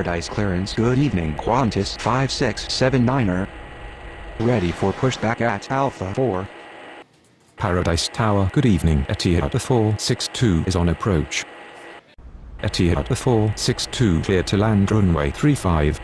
Paradise clearance. Good evening, Qantas 5679er. Ready for pushback at Alpha 4. Paradise Tower. Good evening. Etihad 462 is on approach. Etihad 462 clear to land runway 35.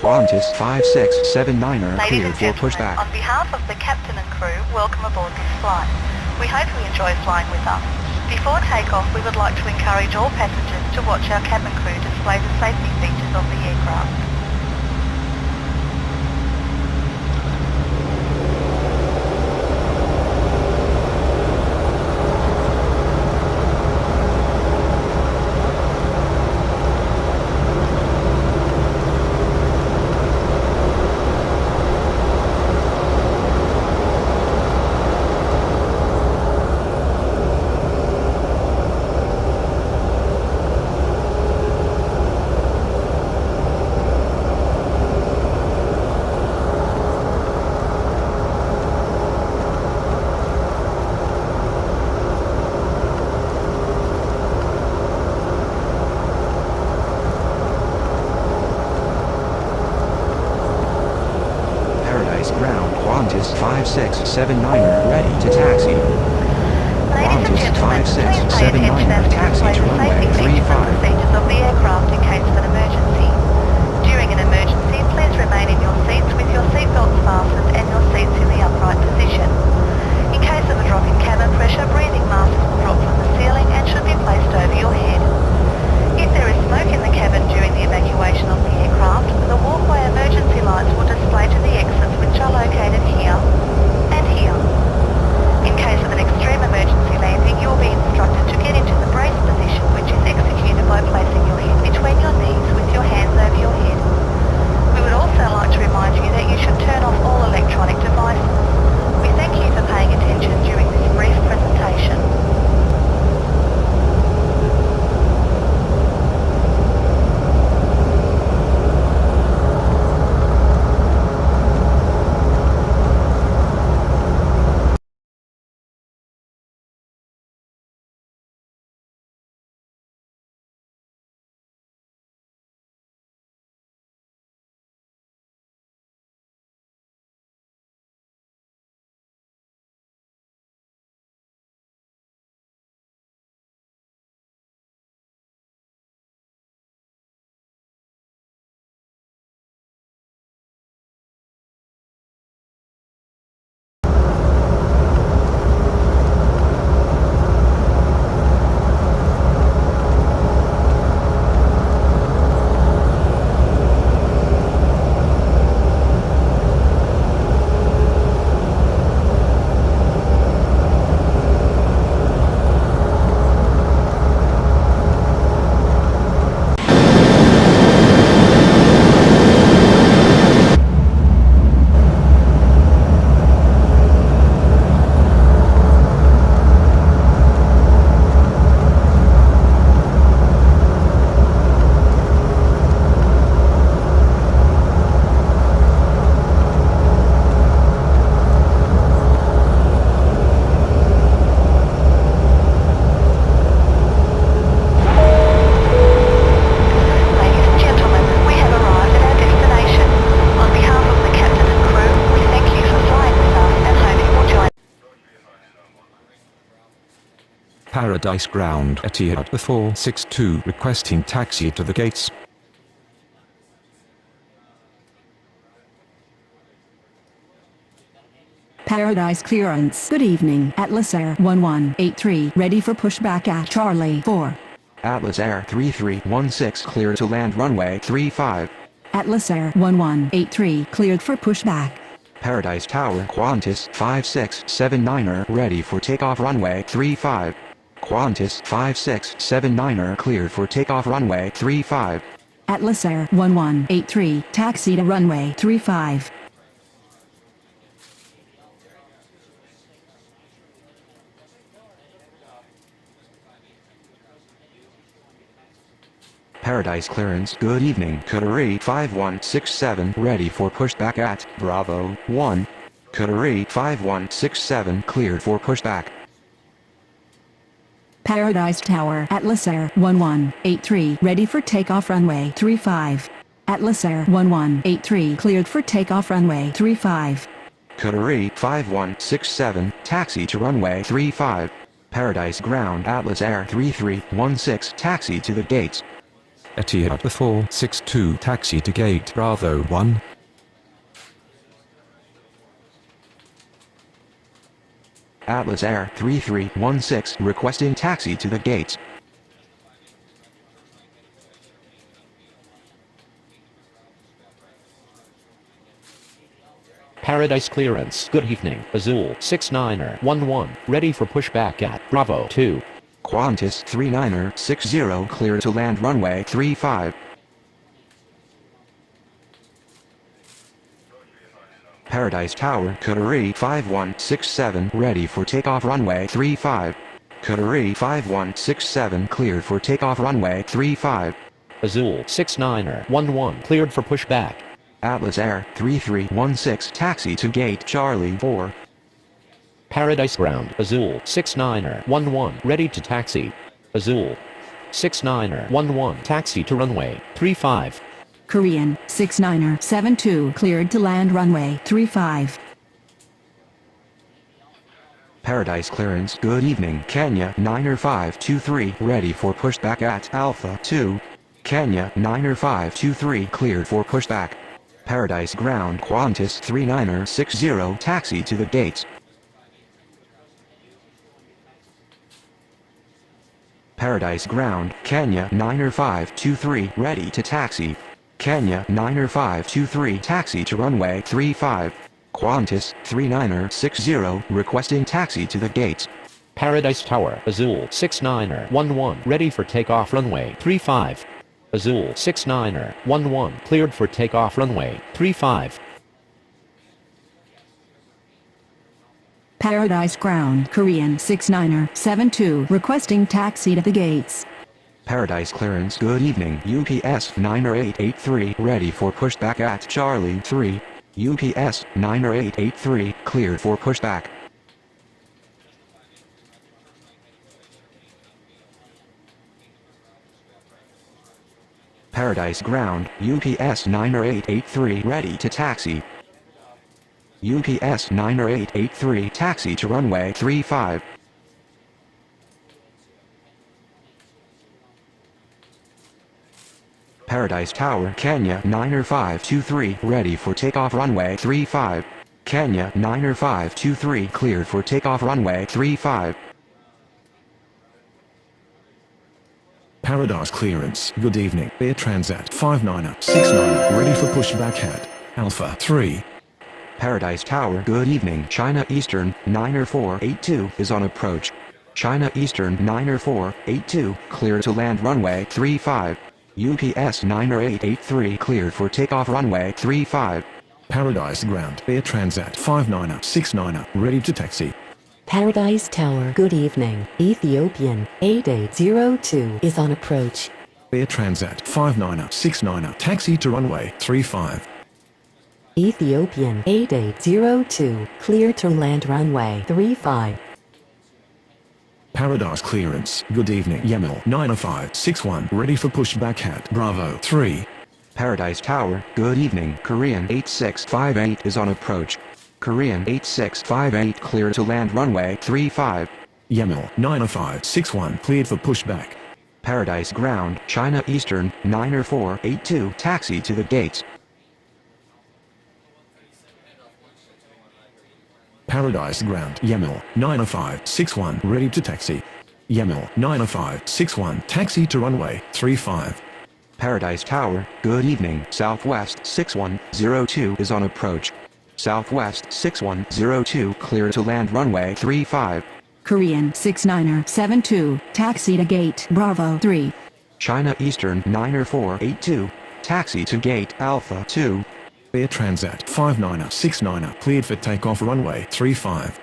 Qantas 5679er cleared for pushback. On behalf of the captain and crew, welcome aboard this flight. We hope you enjoy flying with us. Before takeoff, we would like to encourage all passengers to watch our cabin crew display the safety features of the aircraft. Ground Qantas 5679er ready to taxi. Ladies and Qantas gentlemen, please pay attention 5679er as we taxi display to the runway safety features and 35. procedures of the aircraft in case of an emergency. During an emergency, please remain in your seats with your seatbelts fastened and your seats in the upright position. In case of a drop in cabin pressure, breathing masks will drop from the ceiling and should be placed over your head. If there is smoke in the cabin during the evacuation of the aircraft, the walkway emergency lights will display to the exits which are located here and here. In case of an extreme emergency landing, you will be instructed to get into the brace position, which is executed by placing your head between your knees with your hands over your head. We would also like to remind you that you should turn off all electronic devices. We thank you for paying attention during this brief presentation. Paradise Ground. Etihad 462 requesting taxi to the gates. Paradise clearance. Good evening. Atlas Air 1183 ready for pushback at Charlie 4. Atlas Air 3316 cleared to land runway 35. Atlas Air 1183 cleared for pushback. Paradise Tower Qantas 5679er ready for takeoff runway 35. Qantas 5679er cleared for takeoff runway 35. Atlas Air 1183 taxi to runway 35. Paradise clearance. Good evening. Qatari 5167 ready for pushback at Bravo 1. Qatari 5167 cleared for pushback. Paradise Tower, Atlas Air 1183, ready for takeoff runway 35. Atlas Air 1183, cleared for takeoff runway 35. Qatari 5167 taxi to runway 35. Paradise Ground Atlas Air 3316 taxi to the gates. Etihad 462 taxi to gate Bravo 1. Atlas Air 3316 requesting taxi to the gates. Paradise clearance. Good evening. Azul 69er11 ready for pushback at Bravo 2. Qantas 39er60 clear to land runway 35. Paradise Tower Qatari 5167 ready for takeoff runway 35. Qatari 5167 cleared for takeoff runway 35. Azul 69er11 cleared for pushback. Atlas Air 3316 taxi to gate Charlie 4. Paradise Ground Azul 69er11 ready to taxi. Azul 69er11 taxi to runway 35. Korean 69er72 cleared to land runway 35. Paradise clearance. Good evening. Kenya 9er523 ready for pushback at Alpha 2. Kenya 9er523 cleared for pushback. Paradise Ground Qantas 39er60 taxi to the gates. Paradise Ground Kenya 9er523 ready to taxi. Kenya 9er523 taxi to runway 35. Qantas 39er60 requesting taxi to the gates. Paradise Tower Azul 69er11 ready for takeoff runway 35. Azul 69er11 cleared for takeoff runway 35. Paradise Ground Korean 69er72 requesting taxi to the gates. Paradise clearance. Good evening. UPS 9er883 ready for pushback at Charlie 3. UPS 9er883 cleared for pushback. Paradise Ground UPS 9er883 ready to taxi. UPS 9er883 taxi to runway 35. Paradise Tower Kenya 9er523 ready for takeoff runway 35. Kenya 9er523 cleared for takeoff runway 35. Paradise clearance. Good evening. Air Transat 59er69 ready for pushback at Alpha 3. Paradise Tower. Good evening. China Eastern 9er482 is on approach. China Eastern 9er482 clear to land runway 35. UPS 9er883 cleared for takeoff runway 35. Paradise Ground Air Transat 59er69 ready to taxi. Paradise Tower. Good evening. Ethiopian 8802 is on approach. Air Transat 59er69 taxi to runway 35. Ethiopian 8802 clear to land runway 35. Paradise clearance. Good evening. Yamil 90561 ready for pushback at Bravo 3. Paradise Tower. Good evening. Korean 8658 is on approach. Korean 8658 clear to land runway 35. Yamil 90561 cleared for pushback. Paradise Ground China Eastern 9er482 taxi to the gates. Paradise Ground Yamil 90561 ready to taxi. Yamil 90561 taxi to runway 35. Paradise Tower. Good evening. Southwest 6102 is on approach. Southwest 6102 clear to land runway 35. Korean 69er72 taxi to gate Bravo 3. China Eastern 9er482 taxi to gate Alpha 2. Air Transat 59er69 cleared for takeoff runway 35.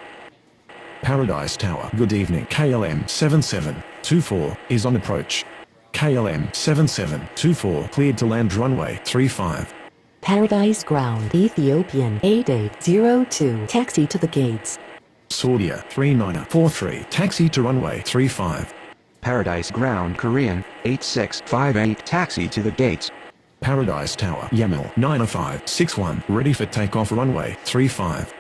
Paradise Tower. Good evening. KLM 7724 is on approach. KLM 7724 cleared to land runway 35. Paradise Ground Ethiopian 8802 taxi to the gates. Saudia 3943 taxi to runway 35. Paradise Ground Korean 8658 taxi to the gates. Paradise Tower Yamil 90561 ready for takeoff runway 35.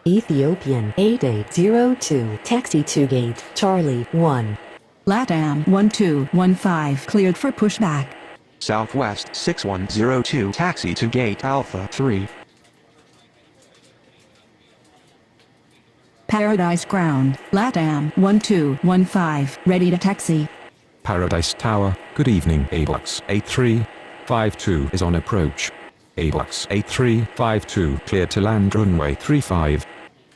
Ethiopian 8802 taxi to gate Charlie 1. LATAM 1215 cleared for pushback. Southwest 6102 taxi to gate Alpha 3. Paradise Ground, LATAM 1215 ready to taxi. Paradise Tower, good evening. ABLUX 8352 is on approach. ABLUX 8352 cleared to land runway 35.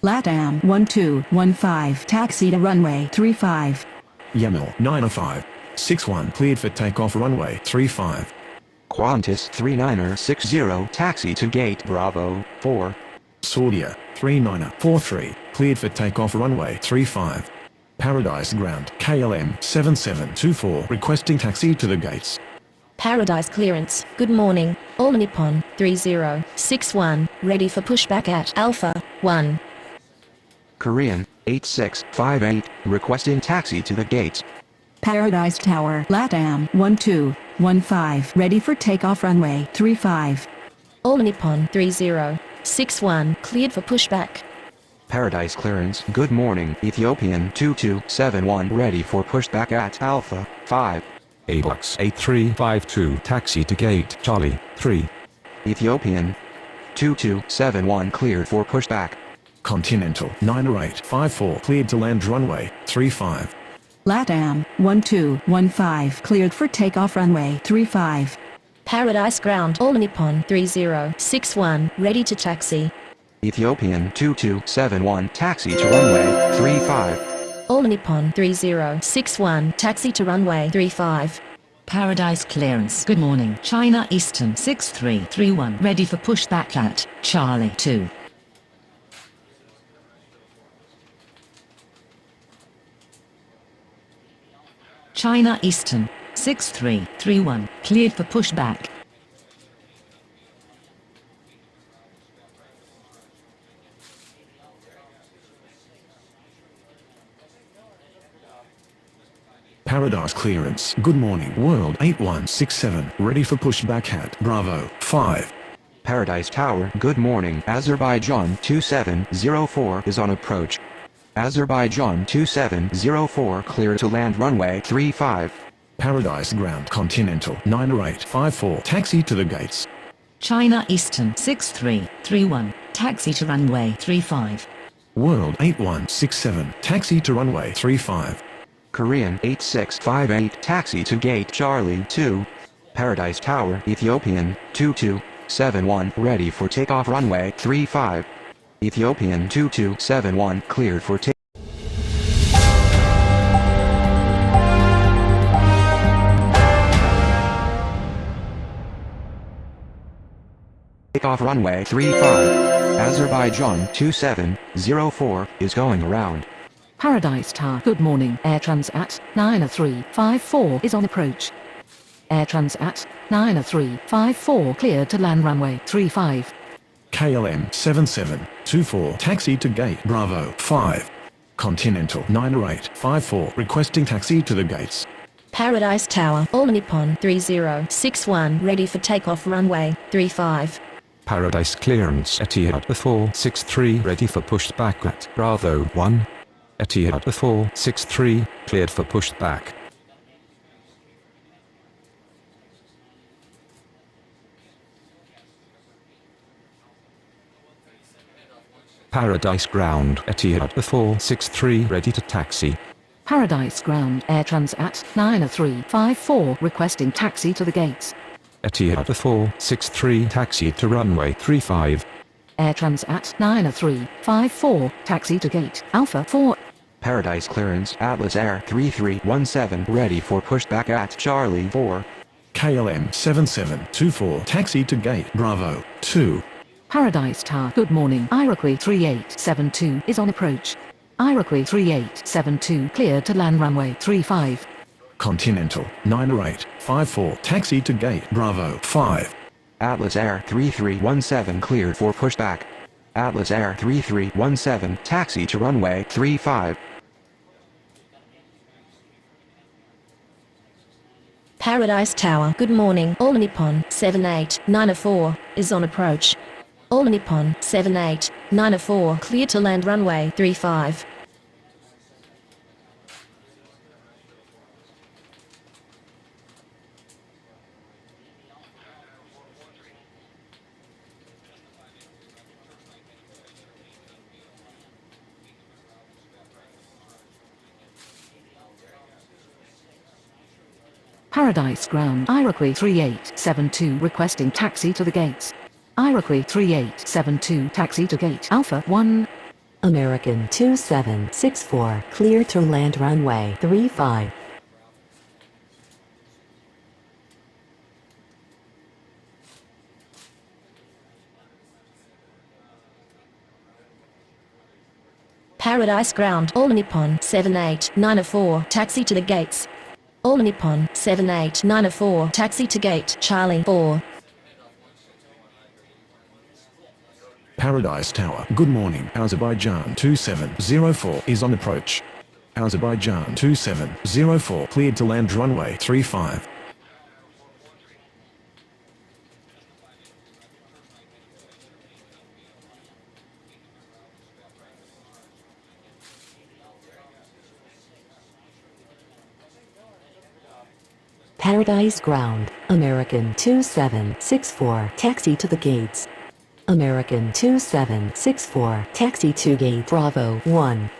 LATAM 1215 taxi to runway 35. Yamil 90561 cleared for takeoff runway 35. Qantas 3960 taxi to gate Bravo 4. Saudia 3943 cleared for takeoff runway 35. Paradise Ground KLM 7724 requesting taxi to the gates. Paradise clearance, good morning, All Nippon 3061, ready for pushback at Alpha 1. Korean 8658 requesting taxi to the gates. Paradise Tower, LATAM 1215 ready for takeoff runway 35. All Nippon 3061, cleared for pushback. Paradise clearance, good morning, Ethiopian 2271 ready for pushback at Alpha 5. ABLUX 8352 taxi to gate Charlie 3. Ethiopian 2271 cleared for pushback. Continental 9854 cleared to land runway 35. LATAM 1215 cleared for takeoff runway 35. Paradise Ground All Nippon 3061, ready to taxi. Ethiopian 2271 taxi to runway 35. All Nippon 3061, taxi to runway 35. Paradise clearance. Good morning. China Eastern 6331 ready for pushback at Charlie 2. China Eastern 6331 cleared for pushback. Paradise clearance, good morning, World 8167 ready for pushback at Bravo 5. Paradise Tower, good morning, Azerbaijan 2704 is on approach. Azerbaijan 2704 clear to land runway 35. Paradise Ground Continental 9854 taxi to the gates. China Eastern 6331 taxi to runway 35. World 8167 taxi to runway 35. Korean 8658 taxi to gate Charlie 2. Paradise Tower, Ethiopian 2271 ready for takeoff runway 35. Ethiopian 2271 cleared for takeoff runway 35. Azerbaijan 2704 is going around. Paradise Tower. Good morning. Air Transat 90354 is on approach. Air Transat 90354 cleared to land runway 35. KLM 7724 taxi to gate Bravo 5. Continental 9854 requesting taxi to the gates. Paradise Tower, All Nippon 3061, ready for takeoff runway 35. Paradise clearance Etihad 463 ready for pushback at Bravo 1. Etihad 463 cleared for pushback. Paradise Ground Etihad 463 ready to taxi. Paradise Ground Air Transat 90354 requesting taxi to the gates. Etihad 463 taxi to runway 35. Air Transat 90354 taxi to gate Alpha 4. Paradise clearance Atlas Air 3317 ready for pushback at Charlie 4. KLM 7724 taxi to gate Bravo 2. Paradise Tower. Good morning. Iroquois 3872 is on approach. Iroquois 3872 cleared to land runway 35. Continental 90854 taxi to gate Bravo 5. Atlas Air 3317 cleared for pushback. Atlas Air 3317 taxi to runway 35. Paradise Tower, good morning. All Nippon 78904 is on approach. All Nippon 78904 clear to land runway 35. Paradise Ground, Iroquois 3872 requesting taxi to the gates. Iroquois 3872 taxi to gate Alpha 1. American 2764 clear to land runway 35. Paradise Ground, All Nippon 78904 taxi to the gates. All Nippon 78904 taxi to gate Charlie 4. Paradise Tower, good morning. Azerbaijan 2704 is on approach. Azerbaijan 2704 cleared to land runway 35. Paradise Ground, American 2764 taxi to the gates. American 2764 taxi to gate Bravo 1.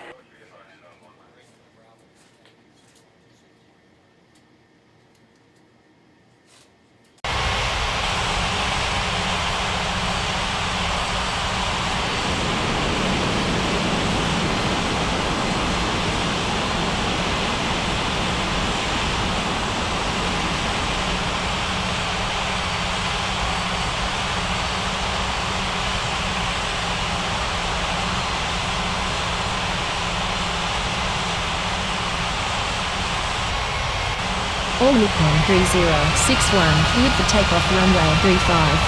All Nippon 3061 cleared for takeoff runway 35.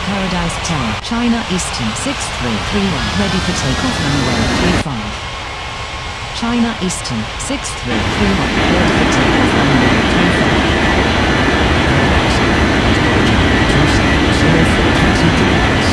Paradise Tower, China Eastern 6331 ready for takeoff runway 35. China Eastern 6331 ready for takeoff runway 35. taxi to the gates.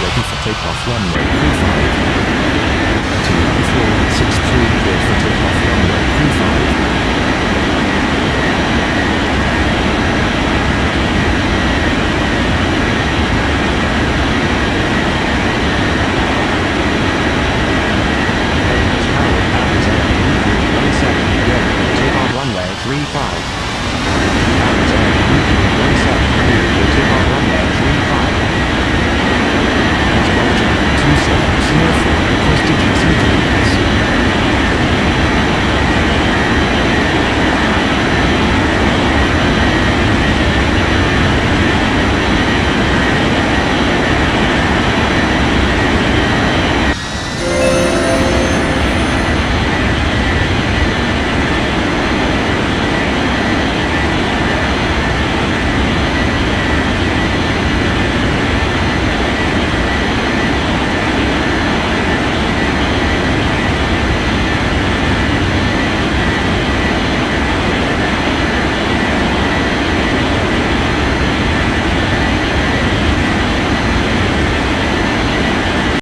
ready for takeoff runway 35. 2463 cleared for takeoff